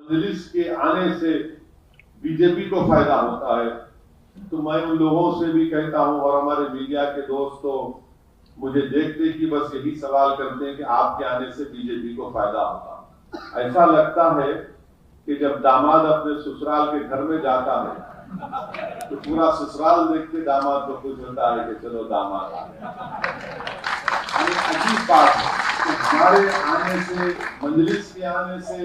मजलिस के आने से बीजेपी को फायदा होता है, तो मैं उन लोगों से भी कहता हूं और हमारे मीडिया के दोस्तों मुझे देखते कि बस यही सवाल करते हैं कि आपके आने से बीजेपी को फायदा होगा। ऐसा लगता है कि जब दामाद अपने ससुराल के घर में जाता है तो पूरा ससुराल देख के दामाद को कुछ होता है कि चलो दामाद आ गया। अजीब बात है कि हमारे आने से, मजलिस के आने से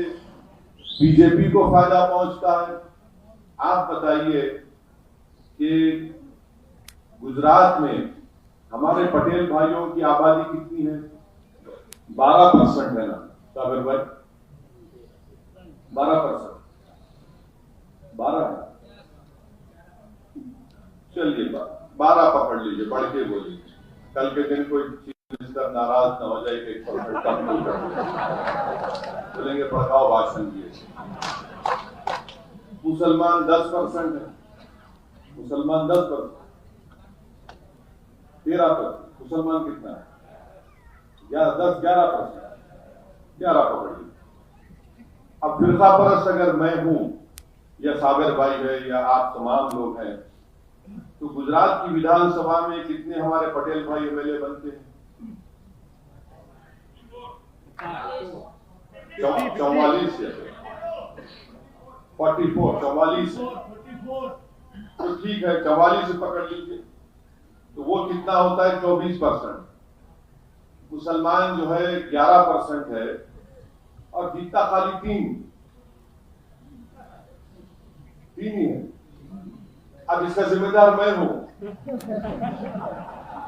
बीजेपी को फायदा पहुंचता है। आप बताइए कि गुजरात में हमारे पटेल भाइयों की आबादी कितनी है? 12% है ना सागर भाई? 12%, 12 है। चलिए 12 पकड़ लीजिए, बढ़ के बोलिए, कल के दिन कोई चीफ मिनिस्टर नाराज ना हो जाए कि 1% कम नहीं कर बोलेंगे भड़काओ भाषण दिए। मुसलमान 10% है, मुसलमान 10%, 13%, मुसलमान कितना है? 11% पकड़ लीजिए। अब फिरका परस्त अगर मैं हूं या सागर भाई है या आप तमाम लोग हैं, तो गुजरात की विधानसभा में कितने हमारे पटेल भाई एमएलए बनते हैं? 44 है, 44 तो ठीक है, 44 से पकड़ लीजिए, तो वो कितना होता है? 24%। मुसलमान जो है 11% है और जीतता खाली 3 ही है। अब इसका जिम्मेदार मैं हूं,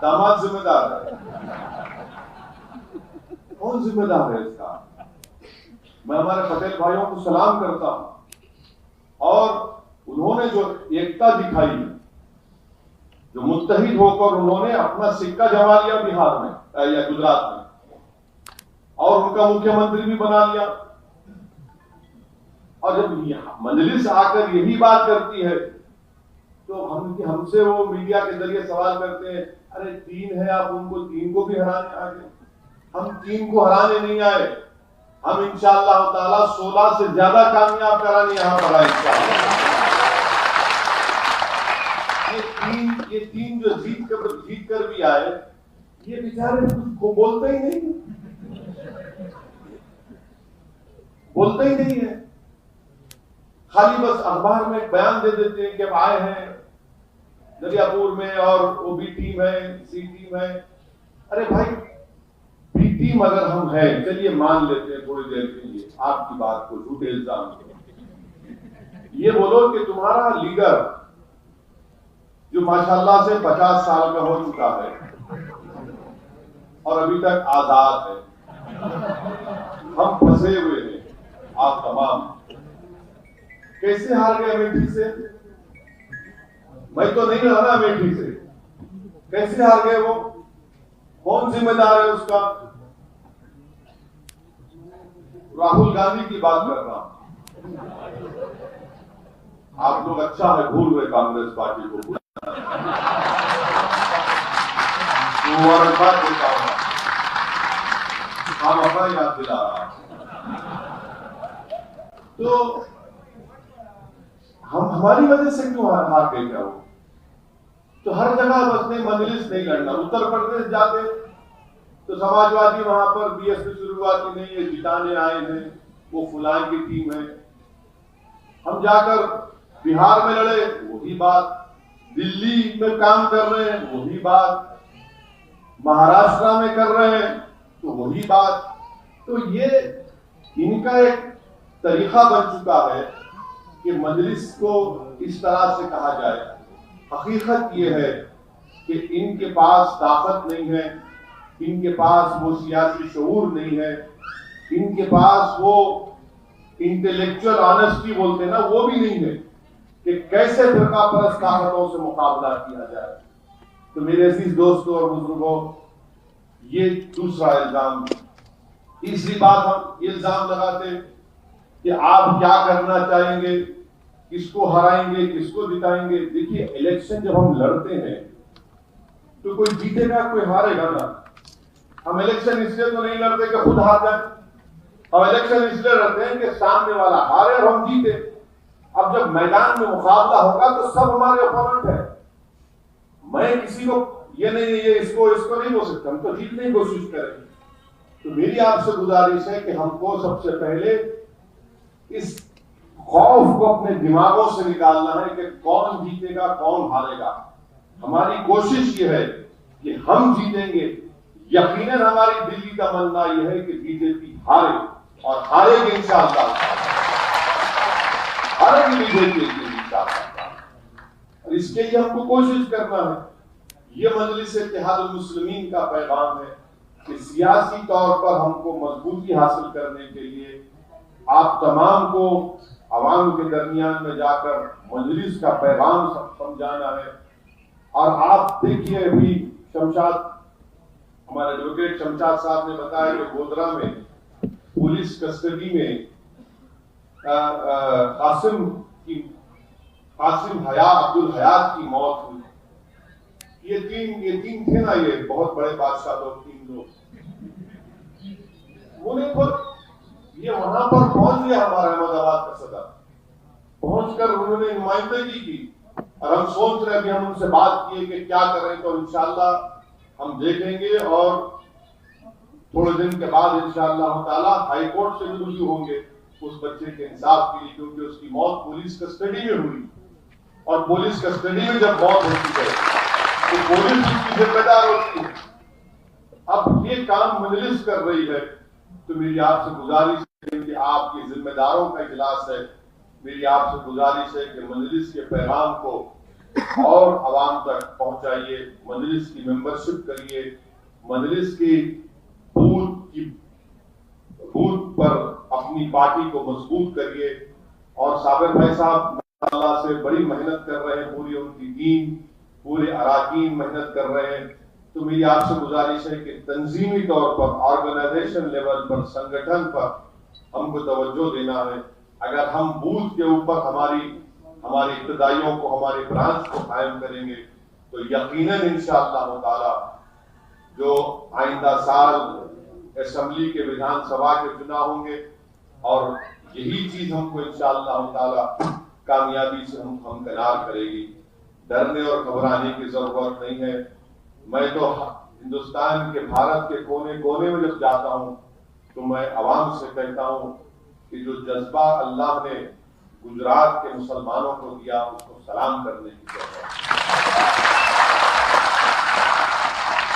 दामाद जिम्मेदार है। कौन जिम्मेदार है इसका? मैं हमारे पटेल भाइयों को सलाम करता हूं और उन्होंने जो एकता दिखाई, जो मुत्तहिद होकर उन्होंने अपना सिक्का जमा लिया बिहार में या गुजरात में, और उनका मुख्यमंत्री भी बना लिया। और जब मजलिस आकर यही बात करती है तो हमसे वो मीडिया के जरिए सवाल करते हैं, अरे 3 है, आप उनको 3 को भी हराने आ गए। हम 3 को हराने नहीं आए, हम इंशाअल्लाह ताला 16 से ज्यादा कामयाब कराने यहां पर आए इंशाअल्लाह। ये तीन जो जीत कर भी आए, ये बेचारे कुछ बोलते ही नहीं, बोलते ही नहीं है, खाली बस अखबार में एक बयान दे देते हैं कि अब आए हैं दरियापुर में और वो बी टीम है, सी टीम है। अरे भाई, बी टीम अगर हम है, चलिए मान लेते हैं थोड़ी देर के लिए आपकी बात को, झूठे इल्जाम। ये बोलो कि तुम्हारा लीडर जो माशाल्लाह से 50 साल का हो चुका है और अभी तक आजाद है, हम फंसे हुए हैं, आप तमाम कैसे हार गए अमेठी से? मैं तो नहीं हारा अमेठी से, कैसे हार गए वो? कौन जिम्मेदार है उसका? राहुल गांधी की बात कर रहा हूं। आप लोग अच्छा है भूल गए कांग्रेस पार्टी को, मुबारकबाद देता हूं, आप अपना याद दिला रहा। तो हम हमारी वजह से क्यों हार गए? क्या वो तो हर जगह बस मजलिस नहीं लड़ना। उत्तर प्रदेश जाते तो समाजवादी वहां पर बीएसपी शुरुआती नहीं है, जिताने आए हैं, वो फुलान की टीम है। हम जाकर बिहार में लड़े, वही बात। दिल्ली में काम कर रहे हैं, वही बात। महाराष्ट्र में कर रहे हैं तो वही बात। तो ये इनका एक तरीका बन चुका है कि मजलिस को इस तरह से कहा जाए। हकीकत ये है कि इनके पास ताकत नहीं है, इनके पास वो सियासी शऊर नहीं है, इनके पास वो इंटेलेक्चुअल ऑनेस्टी बोलते हैं ना, वो भी नहीं है कि कैसे फिरका परस्त ताकतों से मुकाबला किया जाए। तो मेरे अजीज दोस्तों और बुजुर्गों, ये दूसरा इल्जाम। तीसरी बात हम इल्जाम लगाते कि आप क्या करना चाहेंगे, किसको हराएंगे, किसको जिताएंगे। देखिए, इलेक्शन जब हम लड़ते हैं तो कोई जीतेगा कोई हारेगा ना। हम इलेक्शन इसलिए तो नहीं लड़ते कि खुद हार जाए। और इलेक्शन इसलिए रहते हैं कि सामने वाला हारे और हम जीते। अब जब मैदान में मुकाबला होगा तो सब हमारे ओपोनेंट है। मैं किसी को ये नहीं, ये इसको नहीं बोल सकता, हम तो जीतने की कोशिश करेंगे। तो मेरी आपसे गुजारिश है कि हमको सबसे पहले इस खौफ को अपने दिमागों से निकालना है कि कौन जीतेगा कौन हारेगा। हमारी कोशिश ये है कि हम जीतेंगे। यकीनन हमारी दिल की तमन्ना यह है कि बीजेपी हारे और हारेगी इंशाअल्लाह, हारेगी बीजेपी इंशाअल्लाह। और इसके लिए हमको कोशिश करना है। ये मजलिस इत्तेहादुल मुस्लिमीन का पैगाम है कि सियासी तौर पर हमको मजबूती हासिल करने के लिए आप तमाम को अवाम के दरमियान में जाकर मजलिस का पैगाम समझाना है। और आप देखिए, अभी शमशाद, हमारे एडवोकेट शमशाद साहब ने बताया कि गोधरा में पुलिस कस्टडी में कासिम अब्दुल हयात की मौत हुई। ये तीन थे ना, ये बहुत बड़े बादशाह लोग, 3 लोग। उन्हें खुद ये वहां पर पहुंच गया, हमारा अहमदाबाद का सदर पहुंचकर उन्होंने नुमाइंदगी की। और हम सोच रहे, अभी हम उनसे बात किए कि क्या करें, तो इंशाअल्लाह हम देखेंगे। और थोड़े दिन के बाद इंशाअल्लाह ताला हाई कोर्ट से भी रुजू होंगे उस बच्चे के इंसाफ के लिए, क्योंकि उसकी मौत पुलिस कस्टडी में हुई। और पुलिस कस्टडी में जब मौत होती है तो पुलिस उसकी जिम्मेदार होती है। अब ये काम मजलिस कर रही है, तो मेरी आपसे गुजारिश है कि आपकी जिम्मेदारों का इजलास है। मेरी आपसे गुजारिश है कि मजलिस के पैगाम को और आवाम तक पहुंचाइए, मजलिस की मेंबरशिप करिए, मजलिस की बूथ पर अपनी पार्टी को मजबूत करिए। और साबिर भाई साहब अल्लाह से बड़ी मेहनत कर रहे हैं, पूरी उनकी टीम, पूरे अराकीन मेहनत कर रहे हैं। तो मेरी आपसे गुजारिश है कि तंजीमी तौर पर, ऑर्गेनाइजेशन लेवल पर, संगठन पर हमको तवज्जो देना है। अगर हम बूथ के ऊपर हमारी इब्तदाइयों को, हमारे ब्रांच को कायम करेंगे तो यकीनन इंशाअल्लाह ताला जो आइंदा साल असेंबली के, विधानसभा के चुनाव होंगे, और यही चीज हमको इंशाअल्लाह ताला कामयाबी से हमकनार करेगी। डरने और घबराने की जरूरत नहीं है। मैं तो हिंदुस्तान के, भारत के कोने कोने में जब जाता हूँ तो मैं आवाम से कहता हूँ कि जो जज्बा अल्लाह ने गुजरात के मुसलमानों को दिया, उसको सलाम करने की जरूरत है।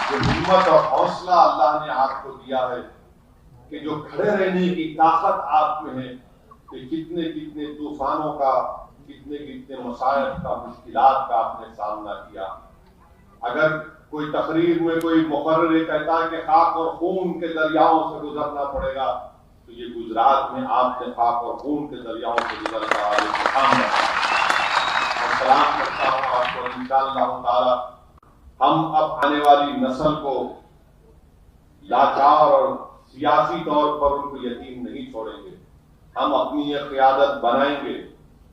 जो हिम्मत और हौसला अल्लाह ने आपको दिया है कि जो खड़े रहने की ताकत आप में है, कि कितने कितने तूफानों का, कितने कितने मसाइब का, मुश्किलात का आपने सामना किया। अगर कोई तकरीर में कोई मुकर्रर कहता है कि खाक और खून के दरियाओं से गुजरना पड़ेगा, तो ये गुजरात में आपने खाक और खून के दरियाओं से गुजरकर सलाम करता हूँ आपको। इंशाअल्लाह ताला हम अब आने वाली नस्ल को लाचार और सियासी तौर पर उनको यतीम नहीं छोड़ेंगे। हम अपनी ये क़यादत बनाएंगे,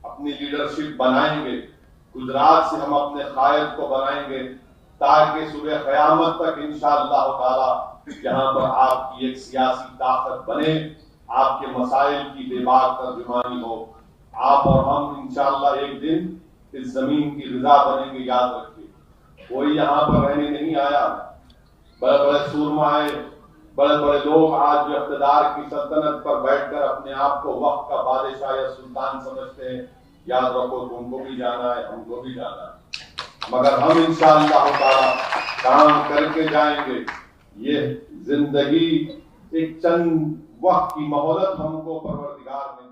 अपनी लीडरशिप बनाएंगे। गुजरात से हम अपने कायद को बनाएंगे ताकि सुबह क़यामत तक इंशाअल्लाह ताला जहां पर आपकी एक सियासी ताकत बने, आपके मसाइल की बेबाक तर्जुमानी हो। आप और हम इंशाअल्लाह एक दिन इस जमीन की रिजा बनेंगे। याद रखिए, कोई यहाँ पर रहने नहीं आया। बड़े बड़े सूरमा आए, बड़े बड़े लोग आज जो इक़्तिदार की सल्तनत पर बैठकर अपने आप को वक्त का बादशाह या सुल्तान समझते हैं, याद रखो तुमको भी जाना है, हमको भी जाना है, मगर हम इंशाअल्लाह ताला काम करके जाएंगे। ये जिंदगी एक चंद वक्त की मोहलत हमको परवरदिगार ने